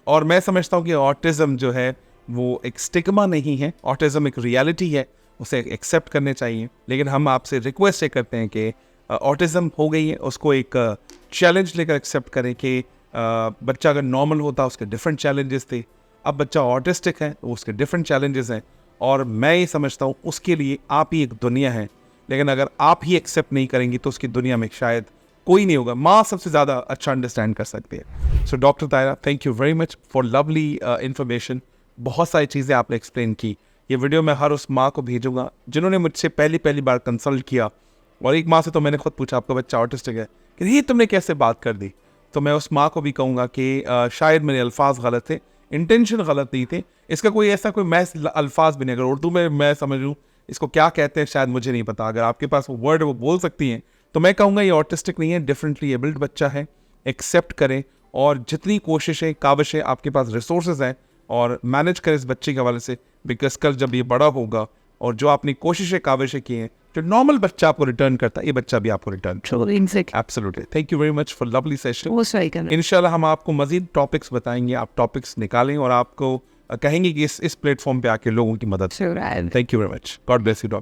और मैं समझता हूँ कि ऑटिज़म जो है वो एक स्टिग्मा नहीं है, ऑटिज़म एक रियलिटी है, उसे एक्सेप्ट करने चाहिए। लेकिन हम आपसे रिक्वेस्ट ये करते हैं कि ऑटिज़म हो गई है, उसको एक चैलेंज लेकर एक्सेप्ट करें कि बच्चा अगर नॉर्मल होता उसके डिफरेंट चैलेंजेस थे, अब बच्चा ऑटिस्टिक है तो उसके डिफरेंट चैलेंजेस हैं, और मैं ये समझता हूँ उसके लिए आप ही एक दुनिया है। लेकिन अगर आप ही एक्सेप्ट नहीं करेंगी तो उसकी दुनिया में शायद कोई नहीं होगा। माँ सबसे ज़्यादा अच्छा अंडरस्टैंड कर सकती है। So doctor तायरा, thank you very much for lovely information. बहुत सारी चीज़ें आपने एक्सप्लेन की। ये वीडियो मैं हर उस माँ को भेजूंगा जिन्होंने मुझसे पहली बार कंसल्ट किया, और एक माँ से तो मैंने खुद पूछा आपका बच्चा ऑटिस्टिक है, कि ये तुमने कैसे बात कर दी। तो मैं उस माँ को भी कहूँगा कि शायद मेरे अल्फाज गलत थे, इंटेंशन गलत नहीं थे, इसका कोई ऐसा कोई मैं अल्फाज भी नहीं, अगर उर्दू में मैं समझ लूँ इसको क्या कहते हैं शायद मुझे नहीं पता, अगर आपके पास वो वर्ड वो बोल सकती हैं तो मैं कहूँगा ये ऑटिस्टिक नहीं है, डिफरेंटली एबल्ड बच्चा है। एक्सेप्ट करें, और जितनी कोशिशें काविशें आपके पास रिसोर्सेज हैं, और मैनेज करें इस बच्चे के हवाले से, बिकॉज कल जब ये बड़ा होगा और जो आपने कोशिशें काविशें की हैं, जो नॉर्मल बच्चा आपको रिटर्न करता है, ये बच्चा भी आपको return. Absolutely, thank you very much for lovely session. इंशाल्लाह हम आपको मजीद टॉपिक्स बताएंगे, आप टॉपिक्स निकालें और आपको कहेंगे कि इस प्लेटफॉर्म पे आके लोगों की मदद। Thank you very much, God bless you doctor.